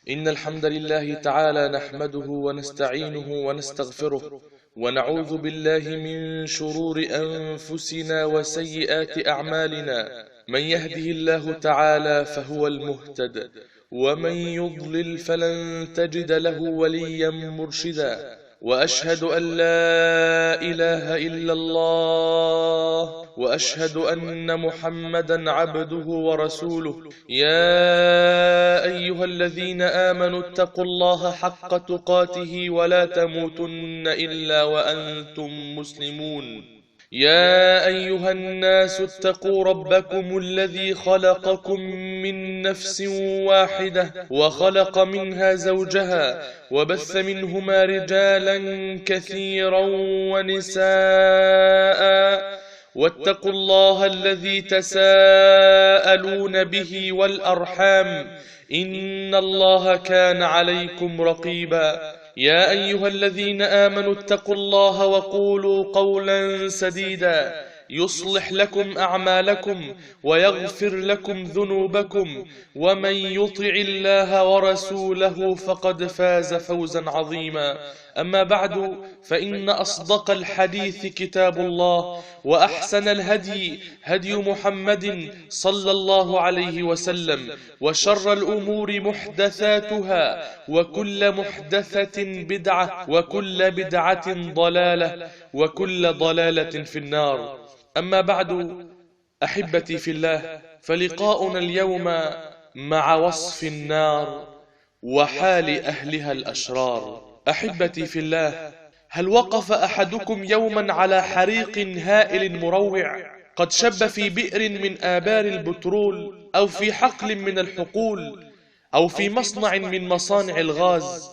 إن الحمد لله تعالى نحمده ونستعينه ونستغفره ونعوذ بالله من شرور أنفسنا وسيئات أعمالنا. من يهده الله تعالى فهو المهتد، ومن يضلل فلن تجد له وليا مرشدا. وأشهد أن لا إله إلا الله، وأشهد أن محمدا عبده ورسوله. يا أيها الذين آمنوا اتقوا الله حق تقاته ولا تموتن إلا وأنتم مسلمون. يا أيها الناس اتقوا ربكم الذي خلقكم من نفس واحدة وخلق منها زوجها وبث منهما رجالا كثيرا ونساء، واتقوا الله الذي تساءلون به والأرحام، إن الله كان عليكم رقيبا. يا أيها الذين آمنوا اتقوا الله وقولوا قولا سديدا يصلح لكم أعمالكم ويغفر لكم ذنوبكم، ومن يطع الله ورسوله فقد فاز فوزا عظيما. أما بعد، فإن أصدق الحديث كتاب الله، وأحسن الهدي هدي محمد صلى الله عليه وسلم، وشر الأمور محدثاتها، وكل محدثة بدعة، وكل بدعة ضلالة، وكل ضلالة في النار. أما بعد، أحبتي في الله، فلقاؤنا اليوم مع وصف النار وحال أهلها الأشرار. أحبتي في الله، هل وقف أحدكم يوما على حريق هائل مروع قد شب في بئر من آبار البترول، أو في حقل من الحقول، أو في مصنع من مصانع الغاز،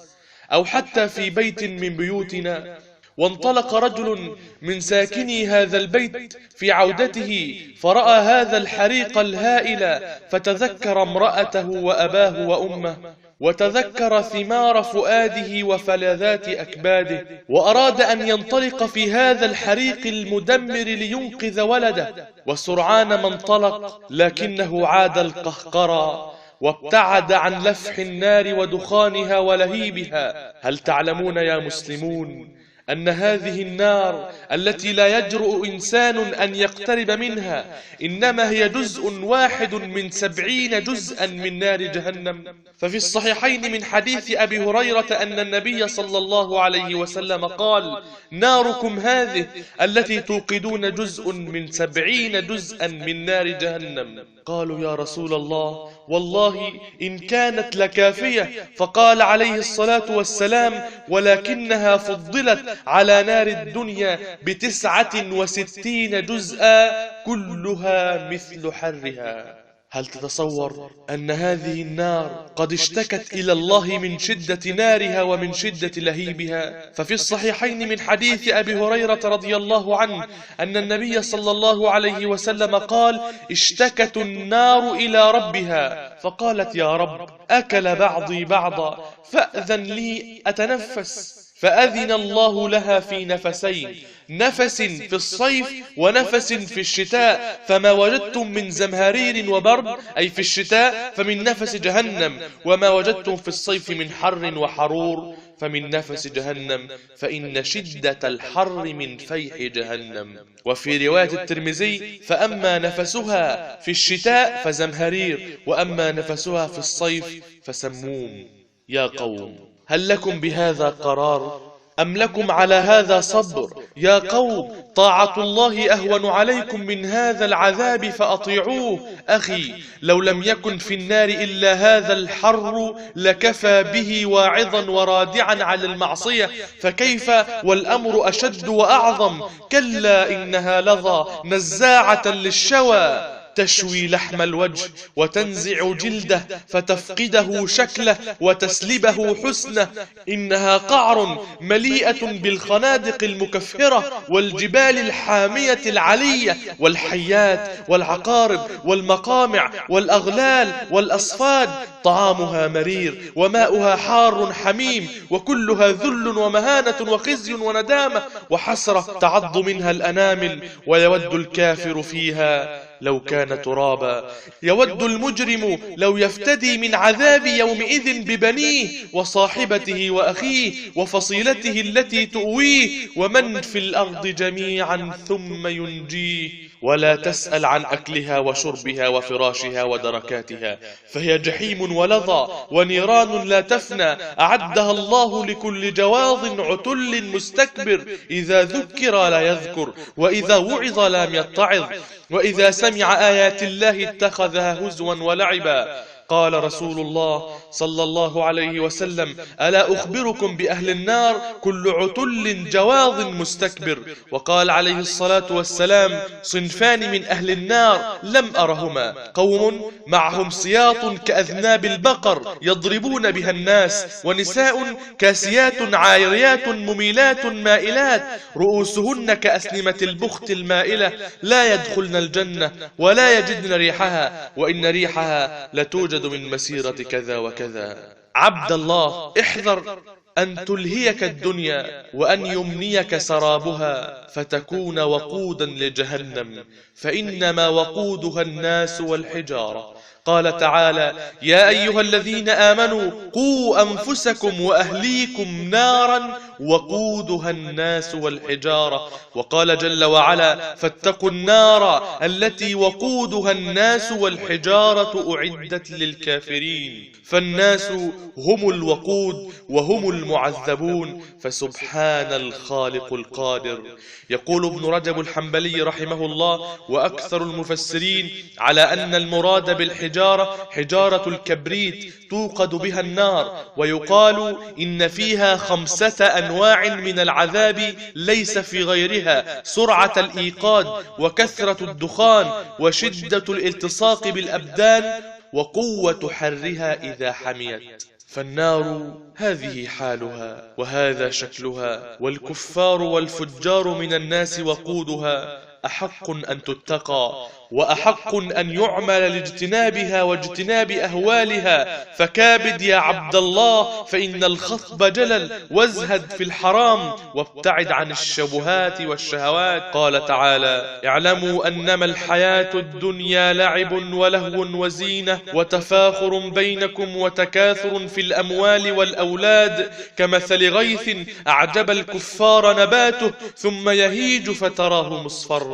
أو حتى في بيت من بيوتنا، وانطلق رجل من ساكني هذا البيت في عودته فرأى هذا الحريق الهائل، فتذكر امرأته وأباه وأمه، وتذكر ثمار فؤاده وفلذات أكباده، وأراد أن ينطلق في هذا الحريق المدمر لينقذ ولده. وسرعان ما انطلق، لكنه عاد القهقرى وابتعد عن لفح النار ودخانها ولهيبها. هل تعلمون يا مسلمون أن هذه النار التي لا يجرؤ إنسان أن يقترب منها إنما هي جزء واحد من 70 جزءا من نار جهنم؟ ففي الصحيحين من حديث أبي هريرة أن النبي صلى الله عليه وسلم قال: ناركم هذه التي توقدون جزء من 70 جزءا من نار جهنم. قالوا: يا رسول الله، والله إن كانت لكافية. فقال عليه الصلاة والسلام: ولكنها فضلت على نار الدنيا ب69 جزءا كلها مثل حرها. هل تتصور أن هذه النار قد اشتكت إلى الله من شدة نارها ومن شدة لهيبها؟ ففي الصحيحين من حديث أبي هريرة رضي الله عنه أن النبي صلى الله عليه وسلم قال: اشتكت النار إلى ربها فقالت: يا رب، أكل بعضي بعضا فأذن لي أتنفس. فأذن الله لها في نفسين، نفس في الصيف ونفس في الشتاء، فما وجدتم من زمهرير وبرد أي في الشتاء فمن نفس جهنم، وما وجدتم في الصيف من حر وحرور فمن نفس جهنم، فإن شدة الحر من فيح جهنم. وفي رواية الترمذي: فأما نفسها في الشتاء فزمهرير، وأما نفسها في الصيف فسموم. يا قوم، هل لكم بهذا قرار أم لكم على هذا صبر؟ يا قوم، طاعة الله أهون عليكم من هذا العذاب فأطيعوه. أخي، لو لم يكن في النار إلا هذا الحر لكفى به واعظا ورادعا على المعصية، فكيف والأمر أشد وأعظم؟ كلا إنها لظى نزاعة للشوى، تشوي لحم الوجه وتنزع جلده فتفقده شكله وتسلبه حسنه. إنها قعر مليئة بالخنادق المكفرة والجبال الحامية العلية والحيات والعقارب والمقامع والأغلال والأصفاد. طعامها مرير وماؤها حار حميم، وكلها ذل ومهانة وخزي وندامة وحسرة تعض منها الأنامل، ويود الكافر فيها لو كان ترابا. يود المجرم لو يفتدي من عذاب يومئذ ببنيه وصاحبته وأخيه وفصيلته التي تؤويه ومن في الأرض جميعا ثم ينجيه. ولا تسأل عن أكلها وشربها وفراشها ودركاتها، فهي جحيم ولظى ونيران لا تفنى، أعدها الله لكل جواظ عتل مستكبر، إذا ذكر لا يذكر، وإذا وعظ لم يتعظ، وإذا سمع آيات الله اتخذها هزوا ولعبا. قال رسول الله صلى الله عليه وسلم: ألا أخبركم بأهل النار؟ كل عتل جواظ مستكبر. وقال عليه الصلاة والسلام: صنفان من أهل النار لم أرهما، قوم معهم سياط كأذناب البقر يضربون بها الناس، ونساء كاسيات عاريات مميلات مائلات رؤوسهن كأسنمة البخت المائلة، لا يدخلن الجنة ولا يجدن ريحها، وإن ريحها لتوجد من مسيرة كذا وكذا. عبد الله، احذر أن تلهيك الدنيا وأن يمنيك سرابها فتكون وقودا لجهنم، فإنما وقودها الناس والحجارة. قال تعالى: يا أيها الذين آمنوا قوا أنفسكم وأهليكم نارا وقودها الناس والحجارة. وقال جل وعلا: فاتقوا النار التي وقودها الناس والحجارة أعدت للكافرين. فالناس هم الوقود وهم المعذبون، فسبحان الخالق القادر. يقول ابن رجب الحنبلي رحمه الله وأكثر المفسرين على أن المراد بالحجارة حجارة الكبريت توقد بها النار، ويقال إن فيها 5 أنواع من العذاب ليس في غيرها: سرعة الإيقاد، وكثرة الدخان، وشدة الالتصاق بالأبدان، وقوة حرها إذا حميت. فالنار هذه حالها وهذا شكلها، والكفار والفجار من الناس وقودها أحق أن تتقى، وأحق أن يعمل لاجتنابها واجتناب أهوالها. فكابد يا عبد الله، فإن الخطب جلل، وازهد في الحرام وابتعد عن الشبهات والشهوات. قال تعالى: اعلموا أنما الحياة الدنيا لعب ولهو وزينة وتفاخر بينكم وتكاثر في الأموال والأولاد، كمثل غيث أعجب الكفار نباته ثم يهيج فتراه مصفرا.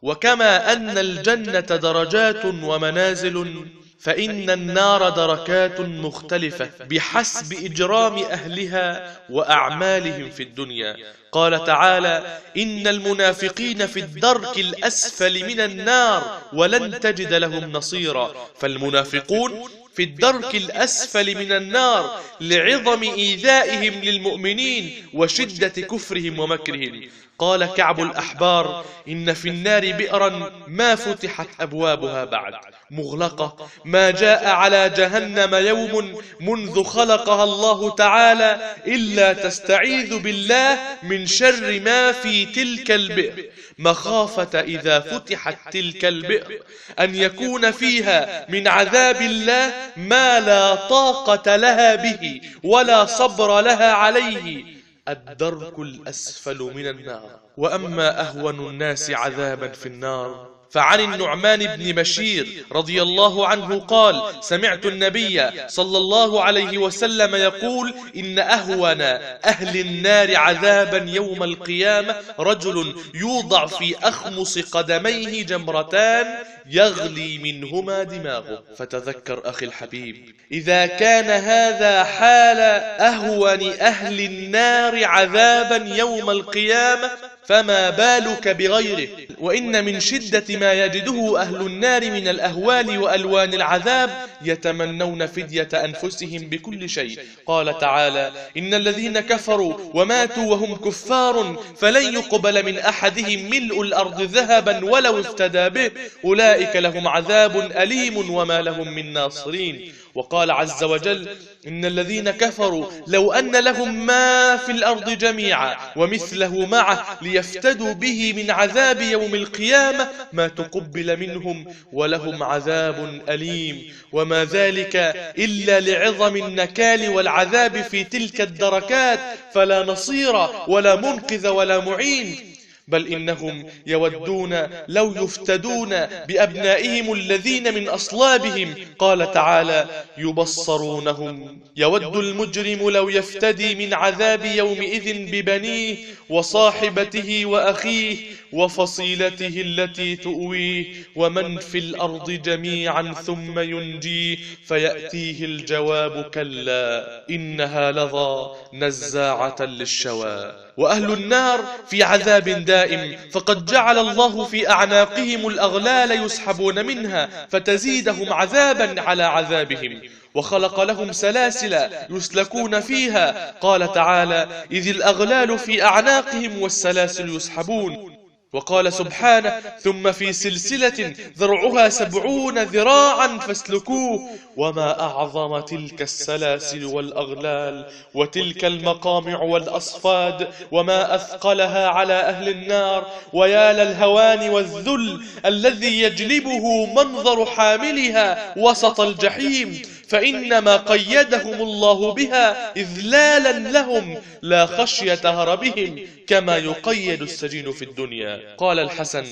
وكما أن الجنة درجات ومنازل، فإن النار دركات مختلفة بحسب إجرام أهلها وأعمالهم في الدنيا. قال تعالى: إن المنافقين في الدرك الأسفل من النار ولن تجد لهم نصيرا. فالمنافقون في الدرك الأسفل من النار لعظم إيذائهم للمؤمنين وشدة كفرهم ومكرهم. قال كعب الأحبار: إن في النار بئرا ما فتحت أبوابها بعد، مغلقة، ما جاء على جهنم يوم منذ خلقها الله تعالى إلا تستعيذ بالله من شر ما في تلك البئر، مخافة إذا فتحت تلك البئر أن يكون فيها من عذاب الله ما لا طاقة لها به ولا صبر لها عليه. الدرك الأسفل من النار. وأما أهون الناس عذابا في النار فعن النعمان بن بشير رضي الله عنه قال: سمعت النبي صلى الله عليه وسلم يقول: إن أهون أهل النار عذابا يوم القيامة رجل يوضع في أخمص قدميه جمرتان يغلي منهما دماغه. فتذكر أخي الحبيب، إذا كان هذا حال أهون أهل النار عذابا يوم القيامة فما بالك بغيره. وإن من شدة ما يجده أهل النار من الأهوال وألوان العذاب يتمنون فدية أنفسهم بكل شيء. قال تعالى: إن الذين كفروا وماتوا وهم كفار فلن يقبل من أحدهم ملء الأرض ذهبا ولو افتدى به، أولئك لهم عذاب أليم وما لهم من ناصرين. وقال عز وجل: إن الذين كفروا لو أن لهم ما في الأرض جميعا ومثله معه ليفتدوا به من عذاب يوم القيامة ما تقبل منهم ولهم عذاب أليم. وما ذلك إلا لعظم النكال والعذاب في تلك الدركات، فلا نصير ولا منقذ ولا معين. بل إنهم يودون لو يفتدون بأبنائهم الذين من أصلابهم. قال تعالى: يبصرونهم. يود المجرم لو يفتدي من عذاب يومئذ ببنيه وصاحبته وأخيه وفصيلته التي تؤويه ومن في الأرض جميعا ثم ينجيه فيأتيه الجواب: كلا إنها لظى نزاعة للشوى. وأهل النار في عذاب دائم، فقد جعل الله في أعناقهم الأغلال يسحبون منها فتزيدهم عذابا على عذابهم، وخلق لهم سلاسل يسلكون فيها. قال تعالى: إذ الأغلال في أعناقهم والسلاسل يسحبون. وقال سبحانه: ثم في سلسلة ذرعها 70 ذراعا فاسلكوه. وما أعظم تلك السلاسل والأغلال وتلك المقامع والأصفاد، وما أثقلها على أهل النار. ويا للهوان والذل الذي يجلبه منظر حاملها وسط الجحيم، فإنما قيدهم الله بها إذلالا لهم لا خشية هربهم كما يقيد السجين في الدنيا. قال الحسن: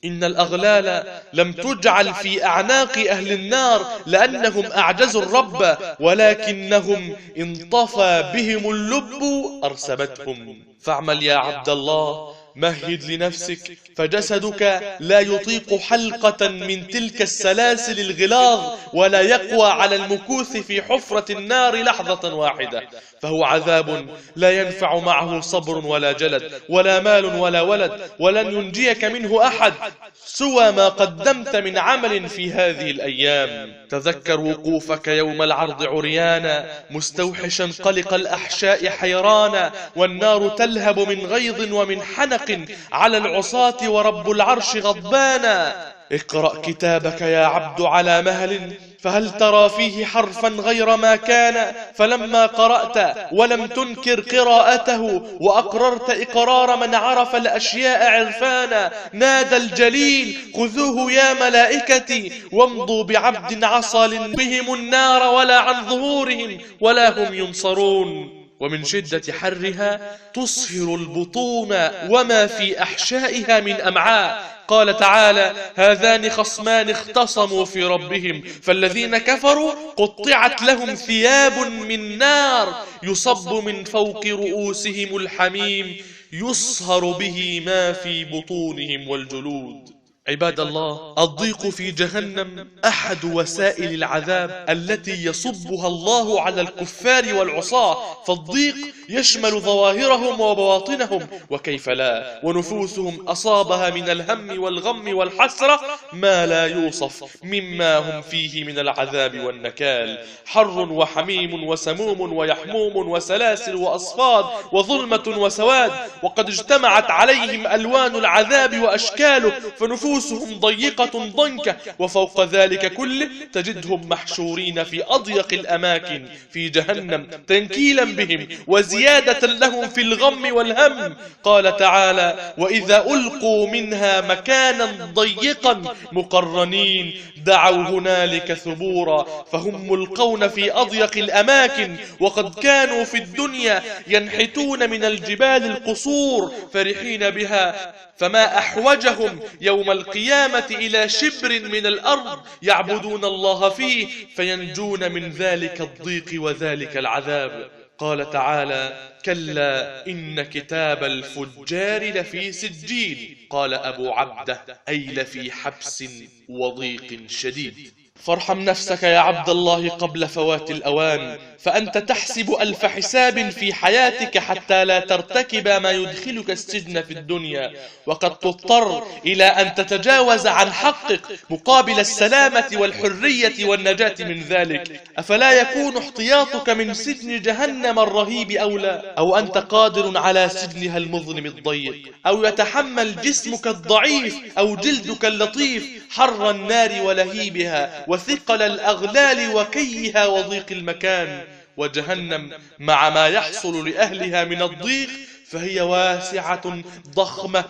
إن الأغلال لم تجعل في أعناق أهل النار لأنهم أعجزوا الرب، ولكنهم انطفى بهم اللب أرسبتهم. فاعمل يا عبد الله، مهد لنفسك، فجسدك لا يطيق حلقة من تلك السلاسل الغلاظ، ولا يقوى على المكوث في حفرة النار لحظة واحدة، فهو عذاب لا ينفع معه صبر ولا جلد ولا مال ولا ولد، ولن ينجيك منه أحد سوى ما قدمت من عمل في هذه الأيام. تذكر وقوفك يوم العرض عريانا مستوحشا قلق الأحشاء حيرانا، والنار تلهب من غيظ ومن حنق على العصاة ورب العرش غضبانا. اقرأ كتابك يا عبد على مهل، فهل ترى فيه حرفا غير ما كان؟ فلما قرأت ولم تنكر قراءته وأقررت إقرار من عرف الأشياء عرفانا، نادى الجليل: خذوه يا ملائكتي وامضوا بعبد عصى بهم النار ولا عن ظهورهم ولا هم ينصرون. ومن شدة حرها تصهر البطون وما في أحشائها من أمعاء. قال تعالى: هذان خصمان اختصموا في ربهم فالذين كفروا قطعت لهم ثياب من نار يصب من فوق رؤوسهم الحميم يصهر به ما في بطونهم والجلود. عباد الله، الضيق في جهنم أحد وسائل العذاب التي يصبها الله على الكفار والعصاة، فالضيق يشمل ظواهرهم وبواطنهم، وكيف لا، ونفوسهم أصابها من الهم والغم والحسرة ما لا يوصف مما هم فيه من العذاب والنكال. حر وحميم وسموم ويحموم وسلاسل وأصفاد وظلمة وسواد، وقد اجتمعت عليهم ألوان العذاب وأشكاله، فنفوسهم ضيقة ضنكة، وفوق ذلك كله تجدهم محشورين في أضيق الأماكن في جهنم تنكيلا بهم وزيادة لهم في الغم والهم. قال تعالى: وإذا ألقوا منها مكانا ضيقا مقرنين دعوا هنالك ثبورا، فهم ملقون في أضيق الأماكن، وقد كانوا في الدنيا ينحتون من الجبال القصور فرحين بها، فما أحوجهم يوم القيامة إلى شبر من الأرض يعبدون الله فيه فينجون من ذلك الضيق وذلك العذاب. قال تعالى: كلا إن كتاب الفجار لفي سجين. قال أبو عبده: أي لفي حبس وضيق شديد. فارحم نفسك يا عبد الله قبل فوات الأوان، فأنت تحسب ألف حساب في حياتك حتى لا ترتكب ما يدخلك السجن في الدنيا، وقد تضطر إلى أن تتجاوز عن حقك مقابل السلامة والحرية والنجاة من ذلك. أفلا يكون احتياطك من سجن جهنم الرهيب أولى؟ أو أنت قادر على سجنها المظلم الضيق؟ أو يتحمل جسمك الضعيف أو جلدك اللطيف حر النار ولهيبها وثقل الأغلال وكيها وضيق المكان؟ وجهنم مع ما يحصل لأهلها من الضيق فهي واسعة ضخمة.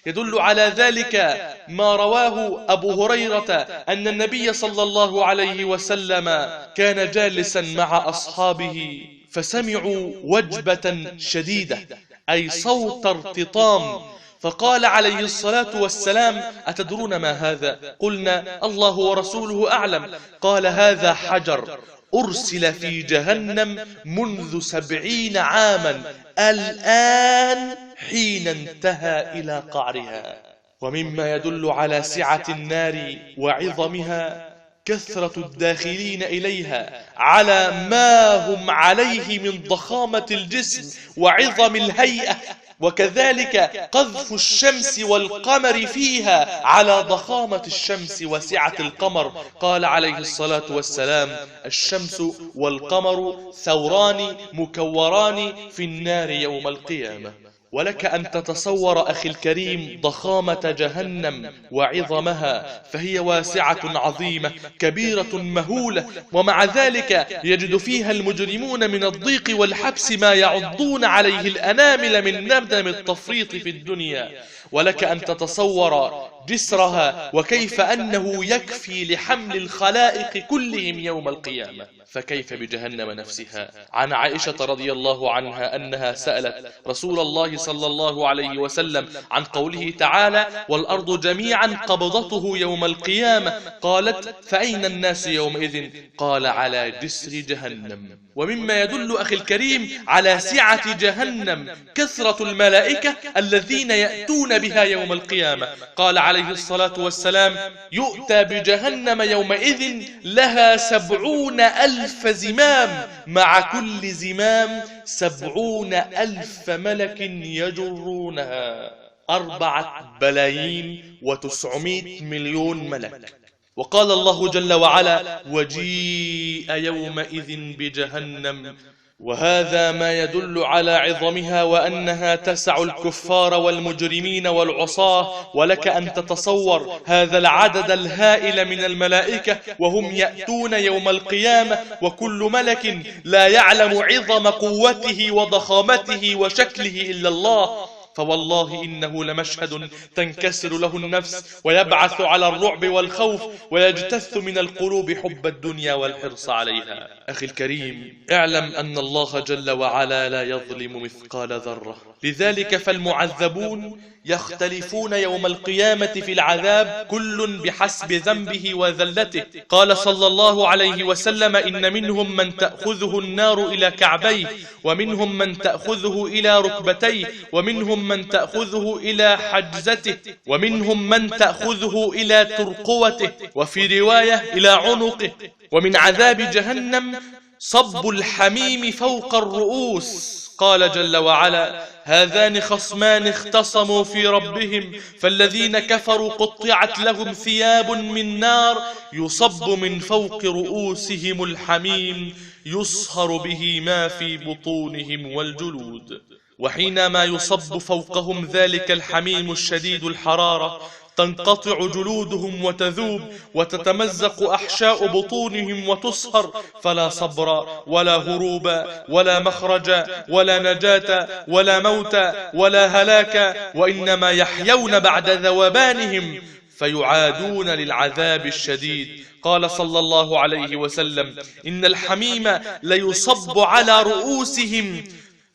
يدل على ذلك ما رواه أبو هريرة أن النبي صلى الله عليه وسلم كان جالسا مع أصحابه فسمعوا وجبة شديدة، أي صوت ارتطام، فقال عليه الصلاة والسلام: أتدرون ما هذا؟ قلنا: الله ورسوله أعلم. قال: هذا حجر أرسل في جهنم منذ 70 عاما، الآن حين انتهى إلى قعرها. ومما يدل على سعة النار وعظمها كثرة الداخلين إليها على ما هم عليه من ضخامة الجسم وعظم الهيئة، وكذلك قذف الشمس والقمر فيها على ضخامة الشمس وسعة القمر. قال عليه الصلاة والسلام: الشمس والقمر ثوران مكوران في النار يوم القيامة. ولك أن تتصور أخي الكريم ضخامة جهنم وعظمها، فهي واسعة عظيمة كبيرة مهولة، ومع ذلك يجد فيها المجرمون من الضيق والحبس ما يعضون عليه الأنامل من ندم التفريط في الدنيا. ولك أن تتصور جسرها وكيف أنه يكفي لحمل الخلائق كلهم يوم القيامة، فكيف بجهنم نفسها؟ عن عائشة رضي الله عنها أنها سألت رسول الله صلى الله عليه وسلم عن قوله تعالى: والأرض جميعا قبضته يوم القيامة. قالت: فأين الناس يومئذ؟ قال: على جسر جهنم. ومما يدل أخي الكريم على سعة جهنم كثرة الملائكة الذين يأتون بها يوم القيامة. قال عليه الصلاة والسلام: يؤتى بجهنم يومئذ لها 70,000 زمام، مع كل زمام 70,000 ملك يجرونها، 4,900,000,000 ملك. وقال الله جل وعلا: وجيء يومئذ بجهنم. وهذا ما يدل على عظمها وأنها تسع الكفار والمجرمين والعصاة. ولك أن تتصور هذا العدد الهائل من الملائكة وهم يأتون يوم القيامة، وكل ملك لا يعلم عظم قوته وضخامته وشكله إلا الله. فوالله إنه لمشهد تنكسر له النفس ويبعث على الرعب والخوف، ويجتث من القلوب حب الدنيا والحرص عليها. أخي الكريم، اعلم أن الله جل وعلا لا يظلم مثقال ذرة، لذلك فالمعذبون يختلفون يوم القيامة في العذاب، كل بحسب ذنبه وذلته. قال صلى الله عليه وسلم: إن منهم من تأخذه النار إلى كعبيه، ومنهم من تأخذه إلى ركبتيه، ومنهم من تأخذه إلى حجزته، ومنهم من تأخذه إلى ترقوته، وفي رواية إلى عنقه. ومن عذاب جهنم صب الحميم فوق الرؤوس. قال جل وعلا: هذان خصمان اختصموا في ربهم فالذين كفروا قطعت لهم ثياب من نار يصب من فوق رؤوسهم الحميم يصهر به ما في بطونهم والجلود. وحينما يصب فوقهم ذلك الحميم الشديد الحرارة تنقطع جلودهم وتذوب وتتمزق أحشاء بطونهم وتصهر، فلا صبر ولا هروب ولا مخرج ولا نجاة ولا موت ولا هلاك، وإنما يحيون بعد ذوبانهم فيعادون للعذاب الشديد. قال صلى الله عليه وسلم: إن الحميم ليصب على رؤوسهم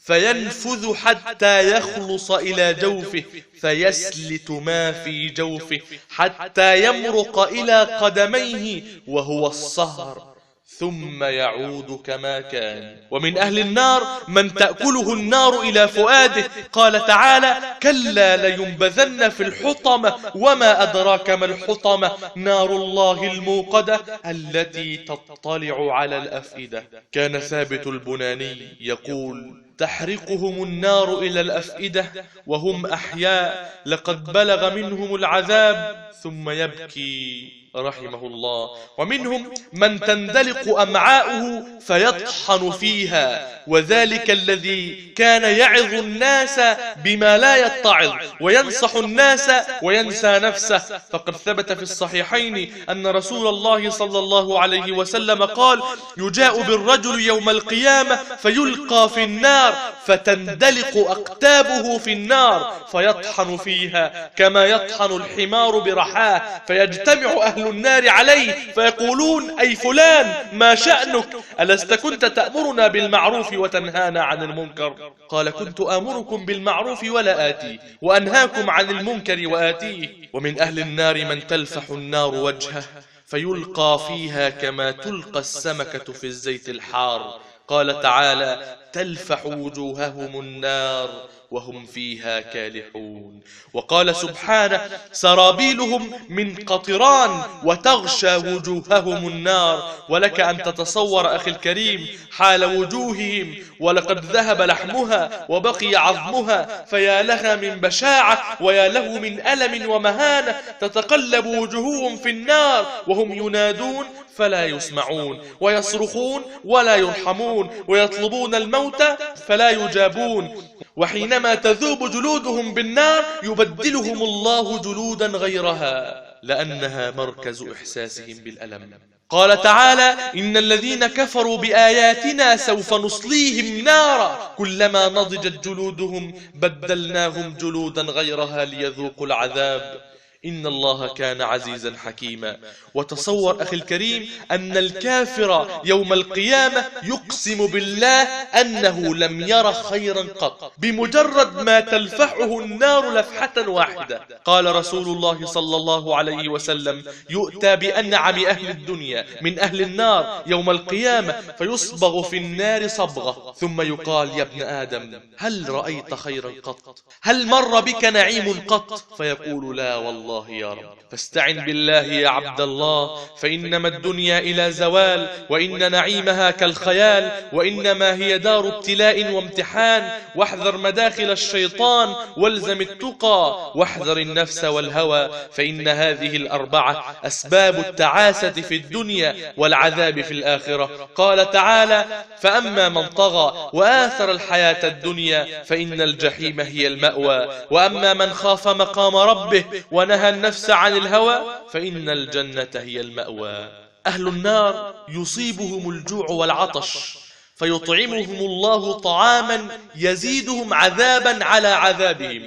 فينفذ حتى يخلص إلى جوفه فيسلت ما في جوفه حتى يمرق إلى قدميه وهو الصهر ثم يعود كما كان. ومن أهل النار من تأكله النار إلى فؤاده. قال تعالى: كلا لينبذن في الحطمة وما أدراك ما الحطمة نار الله الموقدة التي تطلع على الأفئدة. كان ثابت البناني يقول: تحرقهم النار إلى الأفئدة وهم أحياء لقد بلغ منهم العذاب ثم يبكي رحمه الله. ومنهم من تندلق أمعاؤه فيطحن فيها، وذلك الذي كان يعظ الناس بما لا يتعظ وينصح الناس وينسى نفسه. فقد ثبت في الصحيحين أن رسول الله صلى الله عليه وسلم قال: يجاء بالرجل يوم القيامة فيلقى في النار فتندلق أقتابه في النار فيطحن فيها كما يطحن الحمار برحاه، فيجتمع أهل أهل النار عليه فيقولون: أي فلان، ما شأنك؟ ألست كنت تأمرنا بالمعروف وتنهانا عن المنكر؟ قال: كنت آمركم بالمعروف ولا آتيه، وأنهاكم عن المنكر وآتيه. ومن أهل النار من تلفح النار وجهه فيلقى فيها كما تلقى السمكة في الزيت الحار. قال تعالى: تلفح وجوههم النار وهم فيها كالحون. وقال سبحانه: سرابيلهم من قطران وتغشى وجوههم النار. ولك أن تتصور أخي الكريم حال وجوههم، ولقد ذهب لحمها وبقي عظمها، فيا لها من بشاعة ويا له من ألم ومهانة. تتقلب وجوههم في النار وهم ينادون فلا يسمعون، ويصرخون ولا يرحمون، ويطلبون الموت فلا يجابون. وحينما تذوب جلودهم بالنار يبدلهم الله جلودا غيرها، لأنها مركز إحساسهم بالألم. قال تعالى: إن الذين كفروا بآياتنا سوف نصليهم نارا كلما نضجت جلودهم بدلناهم جلودا غيرها ليذوقوا العذاب إن الله كان عزيزا حكيما. وتصور أخي الكريم أن الكافر يوم القيامة يقسم بالله أنه لم ير خيرا قط بمجرد ما تلفحه النار لفحة واحدة. قال رسول الله صلى الله عليه وسلم: يؤتى بأنعم أهل الدنيا من أهل النار يوم القيامة فيصبغ في النار صبغة، ثم يقال: يا ابن آدم، هل رأيت خيرا قط؟ هل مر بك نعيم قط؟ فيقول: لا والله يا رب. فاستعن بالله يا عبد الله، فإنما الدنيا إلى زوال، وإن نعيمها كالخيال، وإنما هي دار ابتلاء وامتحان. واحذر مداخل الشيطان، والزم التقى، واحذر النفس والهوى، فإن هذه الأربعة أسباب التعاسة في الدنيا والعذاب في الآخرة. قال تعالى: فأما من طغى وآثر الحياة الدنيا فإن الجحيم هي المأوى، وأما من خاف مقام ربه ونهى النفس عن الهوى فإن الجنة هي المأوى. أهل النار يصيبهم الجوع والعطش فيطعمهم الله طعاما يزيدهم عذابا على عذابهم،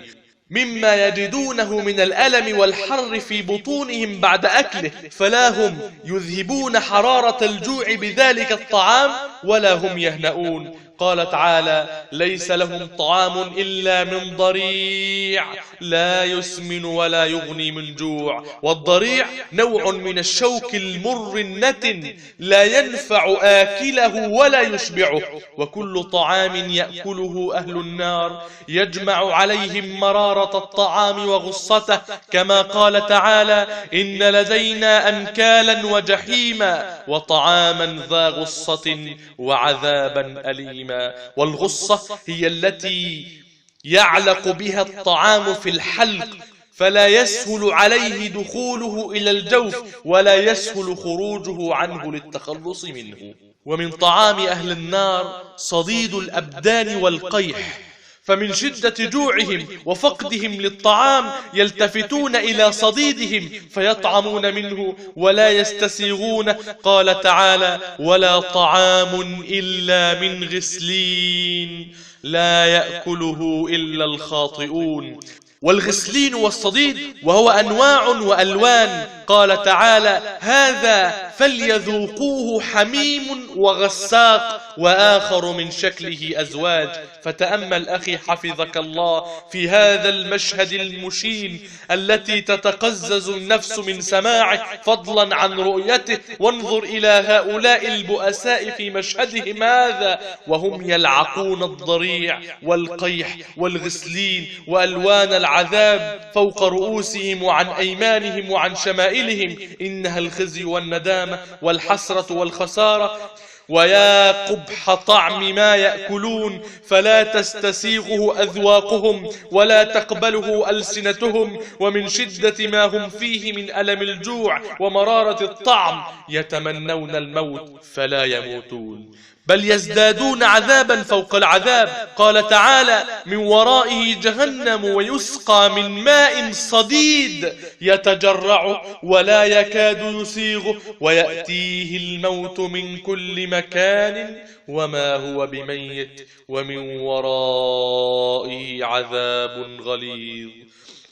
مما يجدونه من الألم والحر في بطونهم بعد أكله، فلا هم يذهبون حرارة الجوع بذلك الطعام ولا هم يهنؤون. قال تعالى: ليس لهم طعام إلا من ضريع لا يسمن ولا يغني من جوع. والضريع نوع من الشوك المر النتن لا ينفع آكله ولا يشبعه. وكل طعام يأكله أهل النار يجمع عليهم مرارة الطعام وغصته، كما قال تعالى: إن لدينا أنكالا وجحيما وطعاما ذا غصة وعذابا أليما. والغصة هي التي يعلق بها الطعام في الحلق فلا يسهل عليه دخوله إلى الجوف ولا يسهل خروجه عنه للتخلص منه. ومن طعام أهل النار صديد الأبدان والقيح، فمن شدة جوعهم وفقدهم للطعام يلتفتون إلى صديدهم فيطعمون منه ولا يستسيغونه. قال تعالى: ولا طعام إلا من غسلين لا يأكله إلا الخاطئون. والغسلين والصديد وهو أنواع وألوان. قال تعالى: هذا فليذوقوه حميم وغساق وآخر من شكله أزواج. فتأمل أخي حفظك الله في هذا المشهد المشين التي تتقزز النفس من سماعه فضلا عن رؤيته. وانظر إلى هؤلاء البؤساء في مشهدهم هذا وهم يلعقون الضريع والقيح والغسلين وألوان العذاب فوق رؤوسهم وعن أيمانهم وعن شمائلهم. إنها الخزي والندامة والحسرة والخسارة. ويا قبح طعم ما يأكلون فلا تستسيغه أذواقهم ولا تقبله ألسنتهم. ومن شدة ما هم فيه من ألم الجوع ومرارة الطعم يتمنون الموت فلا يموتون، بل يزدادون عذابا فوق العذاب. قال تعالى: من ورائه جهنم ويسقى من ماء صديد يتجرعه ولا يكاد يسيغه ويأتيه الموت من كل مكان وما هو بميت ومن ورائه عذاب غليظ.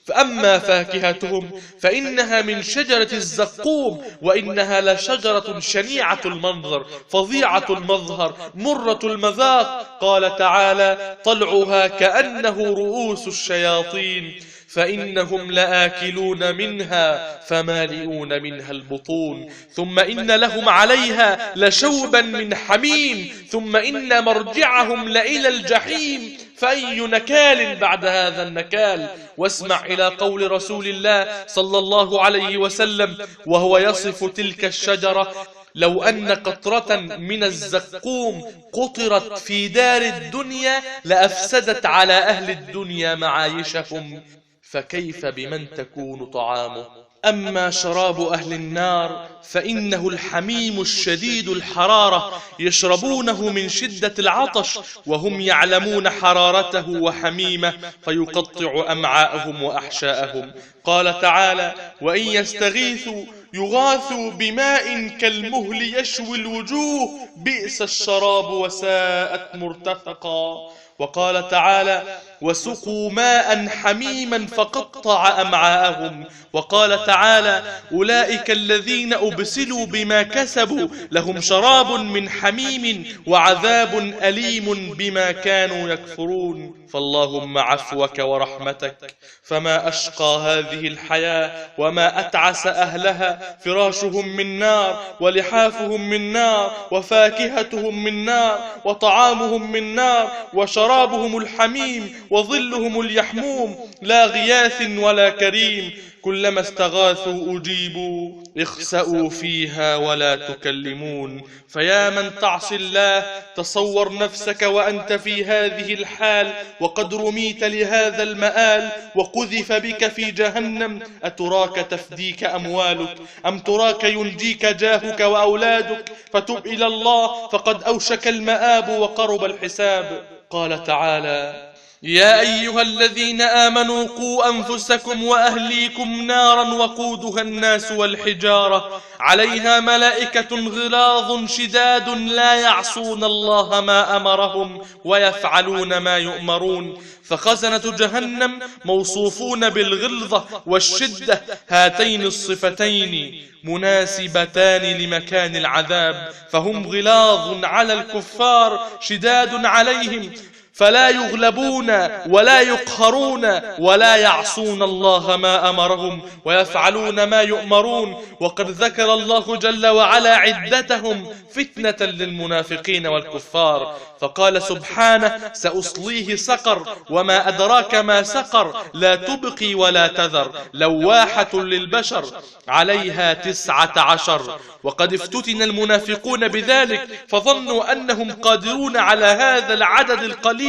فأما فاكهتهم فإنها من شجرة الزقوم، وإنها لشجرة شنيعة المنظر فظيعة المظهر مرة المذاق. قال تعالى: طلعها كأنه رؤوس الشياطين، فإنهم لآكلون منها فمالئون منها البطون، ثم إن لهم عليها لشوبا من حميم، ثم إن مرجعهم لإلى الجحيم، فأي نكال بعد هذا النكال. واسمع إلى قول رسول الله صلى الله عليه وسلم وهو يصف تلك الشجرة: لو أن قطرة من الزقوم قطرت في دار الدنيا لأفسدت على أهل الدنيا معايشهم، فكيف بمن تكون طعامه؟ أما شراب أهل النار فإنه الحميم الشديد الحرارة، يشربونه من شدة العطش وهم يعلمون حرارته وحميمه، فيقطع أمعاءهم وأحشاءهم. قال تعالى: وإن يستغيثوا يغاثوا بماء كالمهل يشوي الوجوه، بئس الشراب وساءت مرتفقا. وقال تعالى: وسقوا ماء حميما فقطع أمعاءهم. وقال تعالى: أولئك الذين أبسلوا بما كسبوا لهم شراب من حميم وعذاب أليم بما كانوا يكفرون. فاللهم عفوك ورحمتك، فما أشقى هذه الحياة وما أتعس أهلها، فراشهم من نار ولحافهم من نار وفاكهتهم من نار وطعامهم من نار وشرابهم الحميم وظلهم اليحموم، لا غياث ولا كريم. كلما استغاثوا أجيبوا، اخسأوا فيها ولا تكلمون. فيا من تعصي الله، تصور نفسك وأنت في هذه الحال وقد رميت لهذا المآل وقذف بك في جهنم. أتراك تفديك أموالك أم تراك ينجيك جاهك وأولادك؟ فتب إلى الله فقد أوشك المآب وقرب الحساب. قال تعالى: يا أيها الذين آمنوا قوا أنفسكم وأهليكم نارا وقودها الناس والحجارة عليها ملائكة غلاظ شداد لا يعصون الله ما أمرهم ويفعلون ما يؤمرون. فخزنة جهنم موصوفون بالغلظة والشدة، هاتين الصفتين مناسبتان لمكان العذاب، فهم غلاظ على الكفار شداد عليهم، فلا يغلبون ولا يقهرون ولا يعصون الله ما أمرهم ويفعلون ما يؤمرون. وقد ذكر الله جل وعلا عدتهم فتنة للمنافقين والكفار، فقال سبحانه: سأصليه سقر وما أدراك ما سقر، لا تبقي ولا تذر، لواحة للبشر، عليها 19. وقد افتتن المنافقون بذلك فظنوا أنهم قادرون على هذا العدد القليل،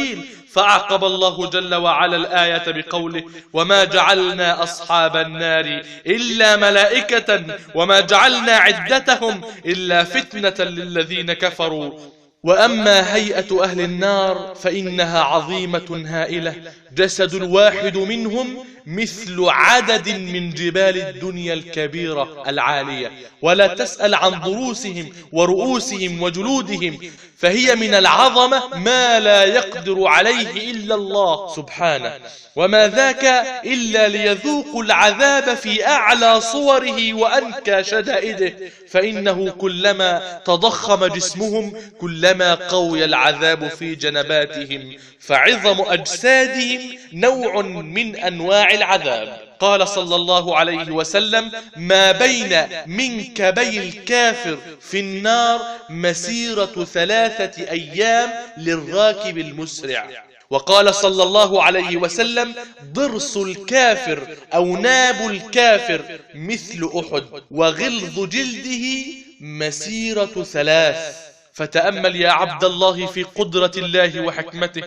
فأعقب الله جل وعلا الآية بقوله: وما جعلنا أصحاب النار إلا ملائكة وما جعلنا عدتهم إلا فتنة للذين كفروا. وأما هيئة أهل النار فإنها عظيمة هائلة، جسد الواحد منهم مثل عدد من جبال الدنيا الكبيرة العالية، ولا تسأل عن ضروسهم ورؤوسهم وجلودهم، فهي من العظمة ما لا يقدر عليه إلا الله سبحانه، وما ذاك إلا ليذوقوا العذاب في أعلى صوره وأنكى شدائده، فإنه كلما تضخم جسمهم كلما قوي العذاب في جنباتهم، فعظم أجسادهم نوع من أنواع العذاب. قال صلى الله عليه وسلم: ما بين منكبي الكافر في النار مسيرة 3 أيام للراكب المسرع. وقال صلى الله عليه وسلم: ضرس الكافر أو ناب الكافر مثل أحد، وغلظ جلده مسيرة 3. فتأمل يا عبد الله في قدرة الله وحكمته،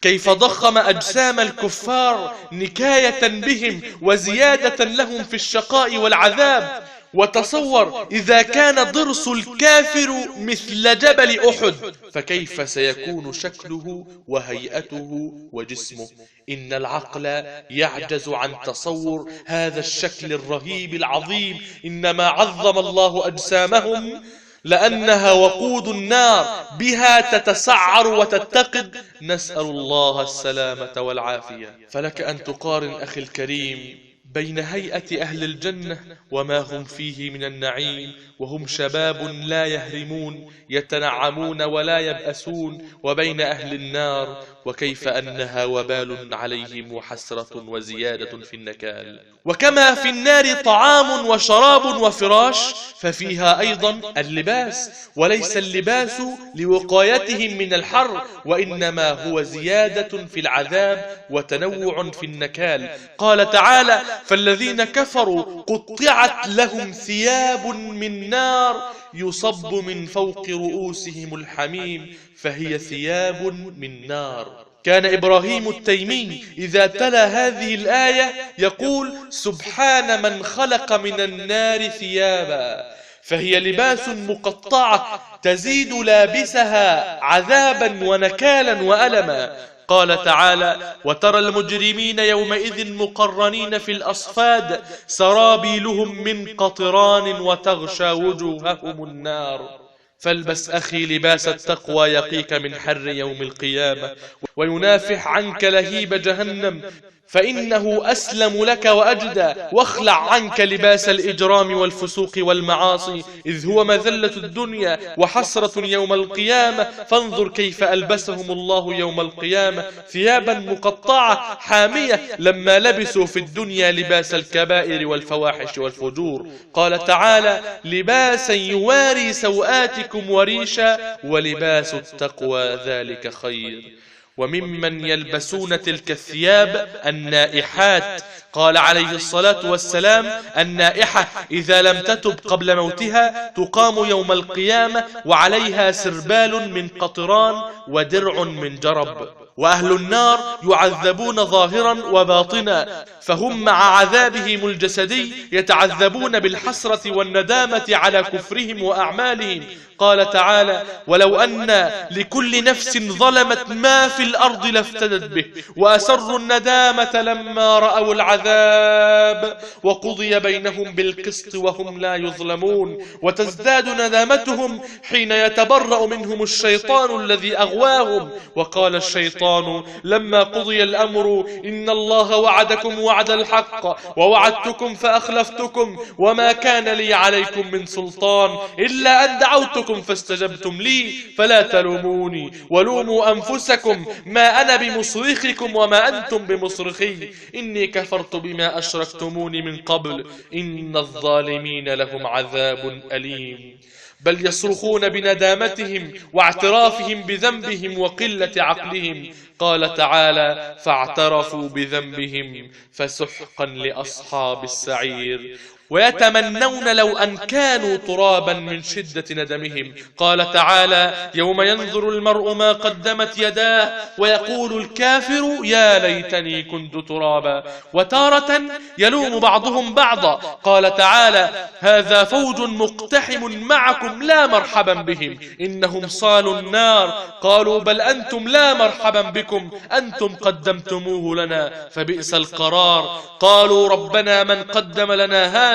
كيف ضخم أجسام الكفار نكاية بهم وزيادة لهم في الشقاء والعذاب. وتصور إذا كان ضرس الكافر مثل جبل أحد، فكيف سيكون شكله وهيئته وجسمه؟ إن العقل يعجز عن تصور هذا الشكل الرهيب العظيم، إنما عظم الله أجسامهم لأنها وقود النار، بها تتسعر وتتقد، نسأل الله السلامة والعافية. فلك أن تقارن أخي الكريم بين هيئة أهل الجنة وما هم فيه من النعيم، وهم شباب لا يهرمون يتنعمون ولا يبأسون، وبين أهل النار وكيف أنها وبال عليهم وحسرة وزيادة في النكال. وكما في النار طعام وشراب وفراش، ففيها أيضا اللباس، وليس اللباس لوقايتهم من الحر، وإنما هو زيادة في العذاب وتنوع في النكال. قال تعالى: فالذين كفروا قطعت لهم ثياب من نار يصب من فوق رؤوسهم الحميم فهي ثياب من نار. كان إبراهيم التيمي إذا تلا هذه الآية يقول: سبحان من خلق من النار ثيابا، فهي لباس مقطعة تزيد لابسها عذابا ونكالا وألما. قال تعالى: وترى المجرمين يومئذ مقرنين في الأصفاد سرابيلهم من قطران وتغشى وجوههم النار. فالبس أخي لباس التقوى يقيك من حر يوم القيامة، وينافح عنك لهيب جهنم، فإنه أسلم لك وأجدى. واخلع عنك لباس الإجرام والفسوق والمعاصي، إذ هو مذلة الدنيا وحسرة يوم القيامة. فانظر كيف ألبسهم الله يوم القيامة ثيابا مقطعة حامية لما لبسوا في الدنيا لباس الكبائر والفواحش والفجور. قال تعالى: لباسا يواري سوآتكم وريشا ولباس التقوى ذلك خير. وممن يلبسون تلك الثياب النائحات. قال عليه الصلاة والسلام: النائحة إذا لم تتب قبل موتها تقام يوم القيامة وعليها سربال من قطران ودرع من جرب. وأهل النار يعذبون ظاهرا وباطنا، فهم مع عذابهم الجسدي يتعذبون بالحسرة والندامة على كفرهم وأعمالهم. قال تعالى: ولو أن لكل نفس ظلمت ما في الأرض لافتدت به وأسروا الندامة لما رأوا العذاب وقضي بينهم بالقسط وهم لا يظلمون. وتزداد ندامتهم حين يتبرأ منهم الشيطان الذي أغواهم. وقال الشيطان لما قضي الأمر: إن الله وعدكم وعد الحق ووعدتكم فأخلفتكم وما كان لي عليكم من سلطان إلا أن دعوتكم فاستجبتم لي فلا تلوموني ولوموا أنفسكم ما أنا بمصرخكم وما أنتم بمصرخي إني كفرت بما أشركتموني من قبل إن الظالمين لهم عذاب أليم. بل يصرخون بندامتهم واعترافهم بذنبهم وقلة عقلهم. قال تعالى: فاعترفوا بذنبهم فسحقا لأصحاب السعير. ويتمنون لو أن كانوا ترابا من شدة ندمهم. قال تعالى: يوم ينظر المرء ما قدمت يداه ويقول الكافر يا ليتني كنت ترابا. وتارة يلوم بعضهم بعضا. قال تعالى: هذا فوج مقتحم معكم لا مرحبا بهم إنهم صالوا النار. قالوا: بل أنتم لا مرحبا بكم أنتم قدمتموه لنا فبئس القرار. قالوا: ربنا من قدم لنا هذا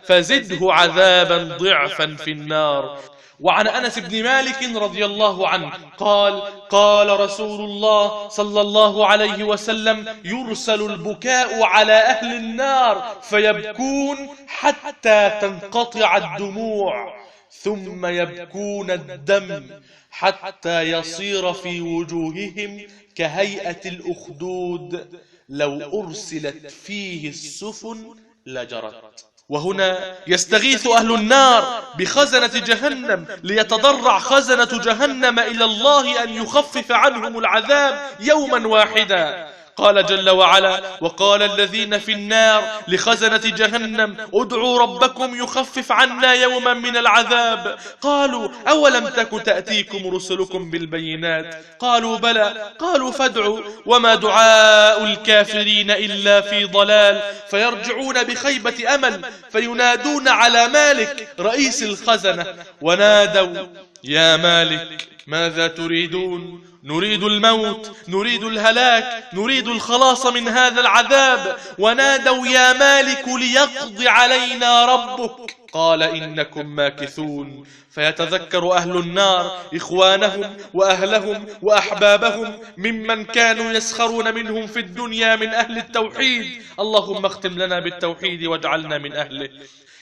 فزده عذابا ضعفا في النار. وعن أنس بن مالك رضي الله عنه قال: قال رسول الله صلى الله عليه وسلم: يرسل البكاء على أهل النار فيبكون حتى تنقطع الدموع، ثم يبكون الدم حتى يصير في وجوههم كهيئة الأخدود لو أرسلت فيه السفن لجرت. وهنا يستغيث أهل النار بخزنة جهنم ليتضرع خزنة جهنم إلى الله أن يخفف عنهم العذاب يوما واحدا. قال جل وعلا: وقال الذين في النار لخزنة جهنم ادعوا ربكم يخفف عنا يوما من العذاب. قالوا: أولم تك تأتيكم رسلكم بالبينات؟ قالوا: بلى. قالوا: فادعوا. وما دعاء الكافرين إلا في ضلال. فيرجعون بخيبة أمل فينادون على مالك رئيس الخزنة، ونادوا: يا مالك ماذا تريدون؟ نريد الموت، نريد الهلاك، نريد الخلاص من هذا العذاب. ونادوا يا مالك ليقضي علينا ربك. قال إنكم ماكثون. فيتذكر أهل النار إخوانهم وأهلهم وأحبابهم ممن كانوا يسخرون منهم في الدنيا من أهل التوحيد. اللهم اختم لنا بالتوحيد واجعلنا من أهله.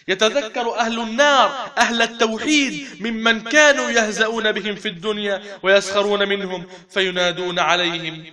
يتذكر أهل النار أهل التوحيد ممن كانوا يهزؤون بهم في الدنيا ويسخرون منهم، فينادون عليهم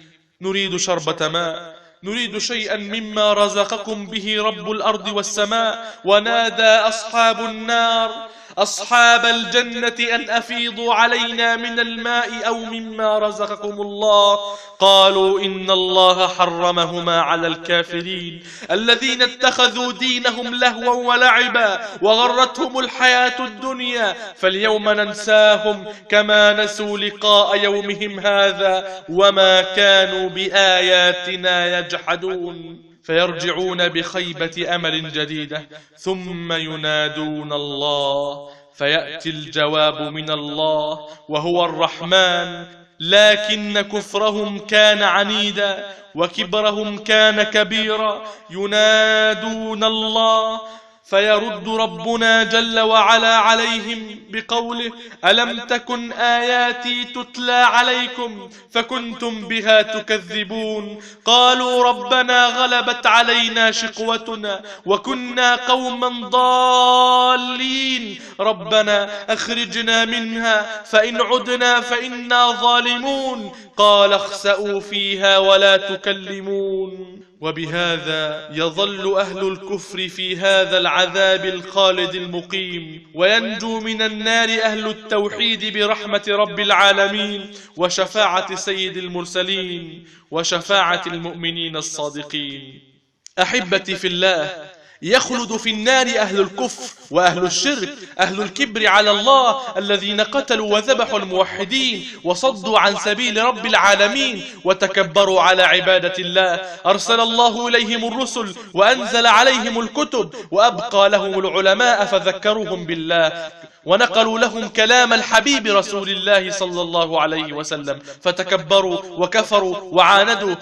نريد شربة ماء، نريد شيئا مما رزقكم به رب الأرض والسماء. ونادى أصحاب النار أصحاب الجنة أن أفيضوا علينا من الماء أو مما رزقكم الله. قالوا إن الله حرمهما على الكافرين الذين اتخذوا دينهم لهوا ولعبا وغرتهم الحياة الدنيا، فاليوم ننساهم كما نسوا لقاء يومهم هذا وما كانوا بآياتنا يجحدون. فيرجعون بخيبة أمل جديدة، ثم ينادون الله فيأتي الجواب من الله وهو الرحمن. لكن كفرهم كان عنيدا وكبرهم كان كبيرا. ينادون الله فيرد ربنا جل وعلا عليهم بقوله ألم تكن آياتي تتلى عليكم فكنتم بها تكذبون. قالوا ربنا غلبت علينا شقوتنا وكنا قوما ضالين، ربنا أخرجنا منها فإن عدنا فإنا ظالمون. قال اخسئوا فيها ولا تكلمون. وبهذا يظل أهل الكفر في هذا العذاب الخالد المقيم، وينجو من النار أهل التوحيد برحمة رب العالمين وشفاعة سيد المرسلين وشفاعة المؤمنين الصادقين. أحبتي في الله، يخلد في النار أهل الكفر وأهل الشرك، أهل الكبر على الله الذين قتلوا وذبحوا الموحدين وصدوا عن سبيل رب العالمين وتكبروا على عبادة الله. أرسل الله إليهم الرسل وأنزل عليهم الكتب وأبقى لهم العلماء فذكروهم بالله ونقلوا لهم كلام الحبيب رسول الله صلى الله عليه وسلم، فتكبروا وكفروا وعاندوا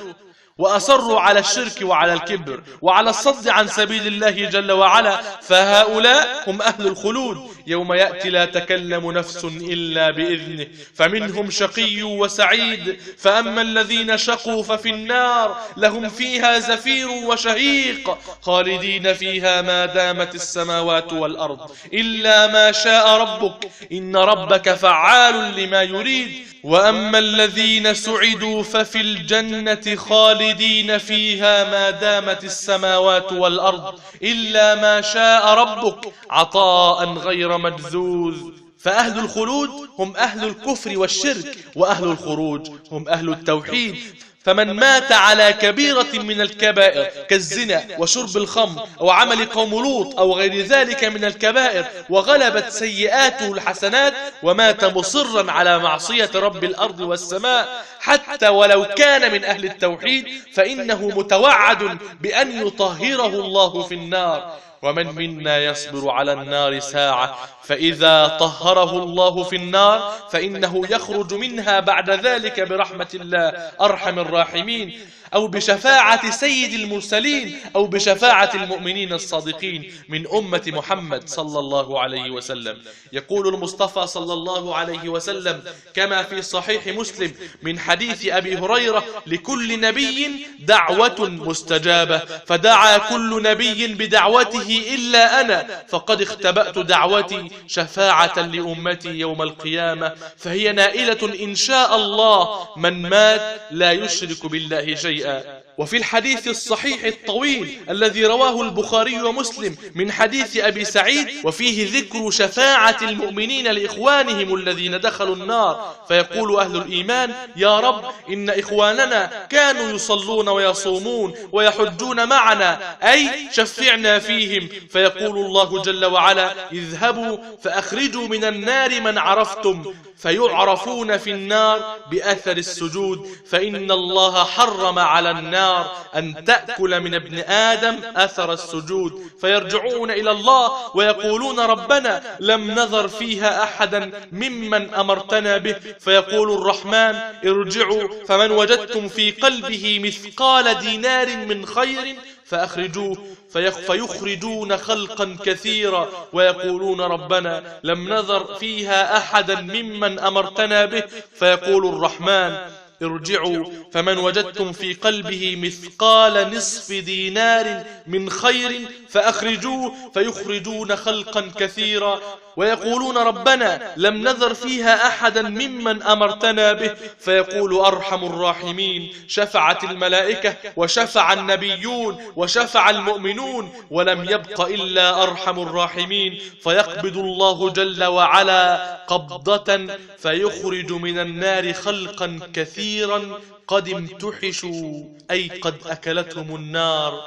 وأصروا على الشرك وعلى الكبر وعلى الصد عن سبيل الله جل وعلا. فهؤلاء هم أهل الخلود يوم يأتي لا تكلم نفس إلا بإذنه، فمنهم شقي وسعيد. فأما الذين شقوا ففي النار لهم فيها زفير وشهيق خالدين فيها ما دامت السماوات والأرض إلا ما شاء ربك إن ربك فعال لما يريد. وأما الذين سعدوا ففي الجنة خالدين فيها ما دامت السماوات والأرض إلا ما شاء ربك عطاء غير مجذوذ. فأهل الخلود هم أهل الكفر والشرك، وأهل الخروج هم أهل التوحيد. فمن مات على كبيرة من الكبائر كالزنا وشرب الخمر أو عمل قوم لوط أو غير ذلك من الكبائر وغلبت سيئاته الحسنات ومات مصرا على معصية رب الأرض والسماء حتى ولو كان من أهل التوحيد، فإنه متوعد بأن يطهره الله في النار. ومن منا يصبر على النار ساعة فإذا طهره الله في النار فإنه يخرج منها بعد ذلك برحمة الله أرحم الراحمين، أو بشفاعة سيد المرسلين، أو بشفاعة المؤمنين الصادقين من أمة محمد صلى الله عليه وسلم. يقول المصطفى صلى الله عليه وسلم كما في صحيح مسلم من حديث أبي هريرة لكل نبي دعوة مستجابة، فدعا كل نبي بدعوته إلا أنا، فقد اختبأت دعوتي شفاعة لأمتي يوم القيامة، فهي نائلة إن شاء الله من مات لا يشرك بالله شيئا. وفي الحديث الصحيح الطويل الذي رواه البخاري ومسلم من حديث أبي سعيد وفيه ذكر شفاعة المؤمنين لإخوانهم الذين دخلوا النار، فيقول أهل الإيمان يا رب إن إخواننا كانوا يصلون ويصومون ويحجون معنا، أي شفعنا فيهم. فيقول الله جل وعلا اذهبوا فأخرجوا من النار من عرفتم، فيعرفون في النار بأثر السجود، فإن الله حرم على النار النار أن تأكل من ابن آدم أثر السجود، فيرجعون إلى الله ويقولون ربنا لم نذر فيها أحدا ممن أمرتنا به، فيقول الرحمن ارجعوا فمن وجدتم في قلبه مثقال دينار من خير فأخرجوه، فيخرجون خلقا كثيرا ويقولون ربنا لم نذر فيها أحدا ممن أمرتنا به، فيقول الرحمن ارجعوا فمن وجدتم في قلبه مثقال نصف دينار من خير فأخرجوه، فيخرجون خلقا كثيرا ويقولون ربنا لم نذر فيها أحدا ممن أمرتنا به، فيقول أرحم الراحمين شفعت الملائكة وشفع النبيون وشفع المؤمنون ولم يبق إلا أرحم الراحمين، فيقبض الله جل وعلا قبضة فيخرج من النار خلقا كثيرا قد امتحشوا أي قد أكلتهم النار،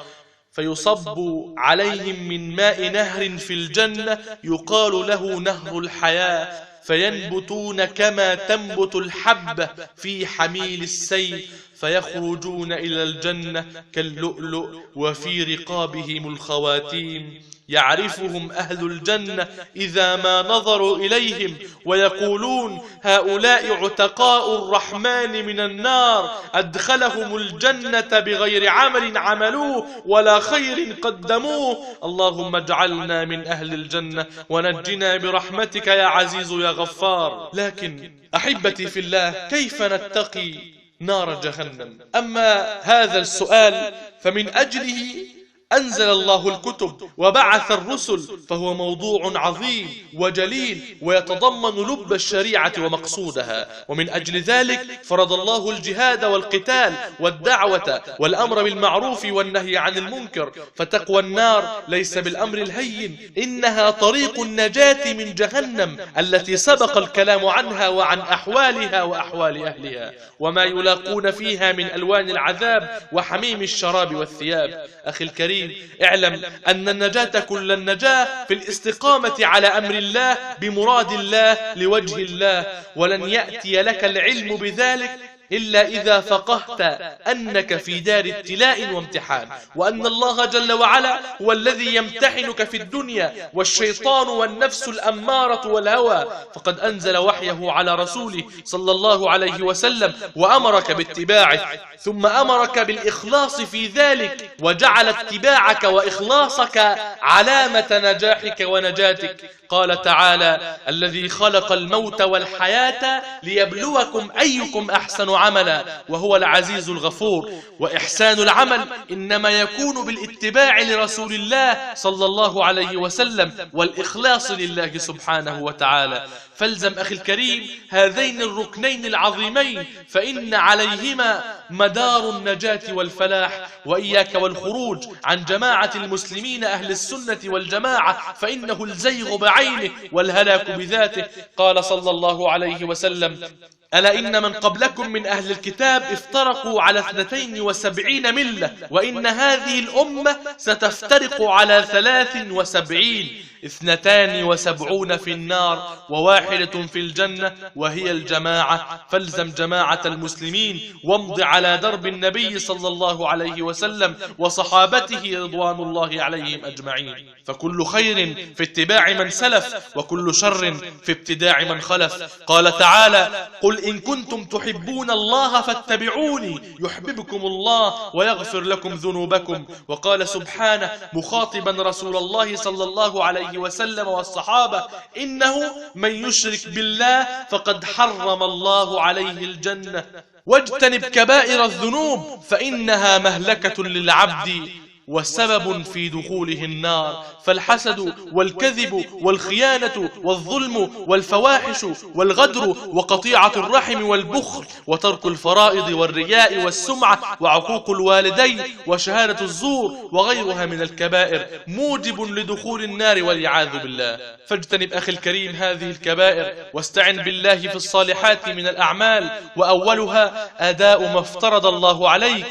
فيصب عليهم من ماء نهر في الجنة يقال له نهر الحياة، فينبتون كما تنبت الحبة في حميل السيل، فيخرجون إلى الجنة كاللؤلؤ وفي رقابهم الخواتيم، يعرفهم أهل الجنة إذا ما نظروا إليهم ويقولون هؤلاء عتقاء الرحمن من النار أدخلهم الجنة بغير عمل عملوه ولا خير قدموه، اللهم اجعلنا من أهل الجنة ونجنا برحمتك يا عزيز يا غفار. لكن أحبتي في الله، كيف نتقي نار جهنم؟ أما هذا السؤال فمن أجله أنزل الله الكتب وبعث الرسل، فهو موضوع عظيم وجليل ويتضمن لب الشريعة ومقصودها، ومن أجل ذلك فرض الله الجهاد والقتال والدعوة والأمر بالمعروف والنهي عن المنكر، فتقوى النار ليس بالأمر الهين، إنها طريق النجاة من جهنم التي سبق الكلام عنها وعن أحوالها وأحوال أهلها وما يلاقون فيها من ألوان العذاب وحميم الشراب والثياب. أخي الكريم، اعلم أن النجاة كل النجاة في الاستقامة على أمر الله بمراد الله لوجه الله، ولن يأتي لك العلم بذلك إلا إذا فقهت أنك في دار ابتلاء وامتحان، وأن الله جل وعلا هو الذي يمتحنك في الدنيا، والشيطان والنفس الأمارة والهوى، فقد أنزل وحيه على رسوله صلى الله عليه وسلم وأمرك باتباعه، ثم أمرك بالإخلاص في ذلك، وجعل اتباعك وإخلاصك علامة نجاحك ونجاتك. قال تعالى الذي خلق الموت والحياة ليبلوكم أيكم أحسن عملا وهو العزيز الغفور. وإحسان العمل إنما يكون بالاتباع لرسول الله صلى الله عليه وسلم والإخلاص لله سبحانه وتعالى. فالزم أخي الكريم هذين الركنين العظيمين، فإن عليهما مدار النجاة والفلاح، وإياك والخروج عن جماعة المسلمين أهل السنة والجماعة، فإنه الزيغ بعينه والهلاك بذاته. قال صلى الله عليه وسلم ألا إن من قبلكم من أهل الكتاب افترقوا على 72 ملة، وإن هذه الأمة ستفترق على 73، 72 في النار و1 في الجنة، وهي الجماعة. فالزم جماعة المسلمين وامض على درب النبي صلى الله عليه وسلم وصحابته رضوان الله عليهم أجمعين، فكل خير في اتباع من سلف، وكل شر في ابتداع من خلف. قال تعالى قل إن كنتم تحبون الله فاتبعوني يحببكم الله ويغفر لكم ذنوبكم. وقال سبحانه مخاطبا رسول الله صلى الله عليه وسلم والصحابة إنه من يشرك بالله فقد حرم الله عليه الجنة، واجتنب كبائر الذنوب فإنها مهلكة للعبد وسبب في دخوله النار. فالحسد والكذب والخيانة والظلم والفواحش والغدر وقطيعة الرحم والبخل وترك الفرائض والرياء والسمعة وعقوق الوالدين وشهادة الزور وغيرها من الكبائر موجب لدخول النار والعياذ بالله. فاجتنب أخي الكريم هذه الكبائر، واستعن بالله في الصالحات من الأعمال، وأولها أداء ما افترض الله عليك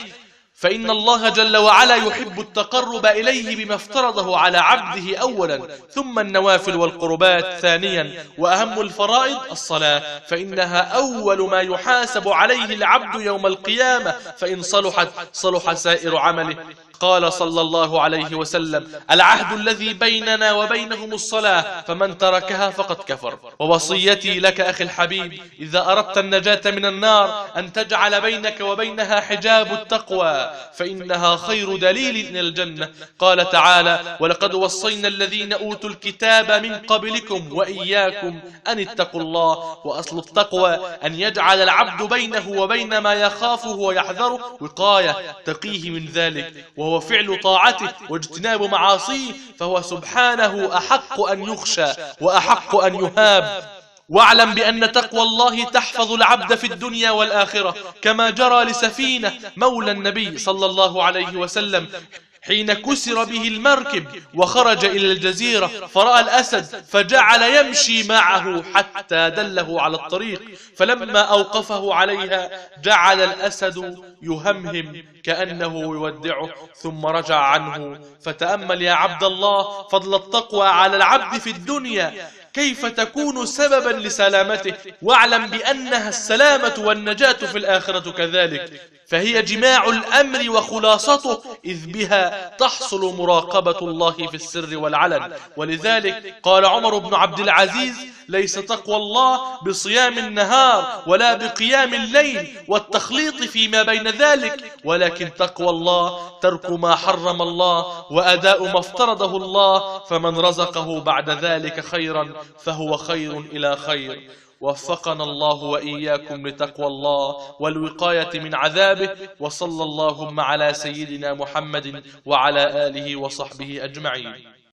فإن الله جل وعلا يحب التقرب إليه بما افترضه على عبده أولا، ثم النوافل والقربات ثانيا، وأهم الفرائض الصلاة، فإنها أول ما يحاسب عليه العبد يوم القيامة، فإن صلحت صلح سائر عمله. قال صلى الله عليه وسلم: العهد الذي بيننا وبينهم الصلاة، فمن تركها فقد كفر. ووصيتي لك أخي الحبيب، إذا أردت النجاة من النار أن تجعل بينك وبينها حجاب التقوى، فإنها خير دليل إلى الجنة. قال تعالى: ولقد وصينا الذين أوتوا الكتاب من قبلكم وإياكم أن اتقوا الله. وأصل التقوى أن يجعل العبد بينه وبين ما يخافه ويحذره وقاية تقيه من ذلك، وهو فعل طاعته واجتناب معاصيه، فهو سبحانه أحق أن يخشى وأحق أن يهاب. واعلم بأن تقوى الله تحفظ العبد في الدنيا والآخرة، كما جرى لسفينة مولى النبي صلى الله عليه وسلم حين كسر به المركب وخرج إلى الجزيرة، فرأى الأسد فجعل يمشي معه حتى دله على الطريق، فلما أوقفه عليها جعل الأسد يهمهم كأنه يودعه، ثم رجع عنه. فتأمل يا عبد الله فضل التقوى على العبد في الدنيا، كيف تكون سببا لسلامته، واعلم بأنها السلامة والنجاة في الآخرة كذلك، فهي جماع الأمر وخلاصته، إذ بها تحصل مراقبة الله في السر والعلن. ولذلك قال عمر بن عبد العزيز: ليس تقوى الله بصيام النهار ولا بقيام الليل والتخليط فيما بين ذلك، ولكن تقوى الله ترك ما حرم الله وأداء ما افترضه الله، فمن رزقه بعد ذلك خيرا فهو خير إلى خير. وفقنا الله وإياكم لتقوى الله والوقاية من عذابه، وصلى اللهم على سيدنا محمد وعلى آله وصحبه أجمعين.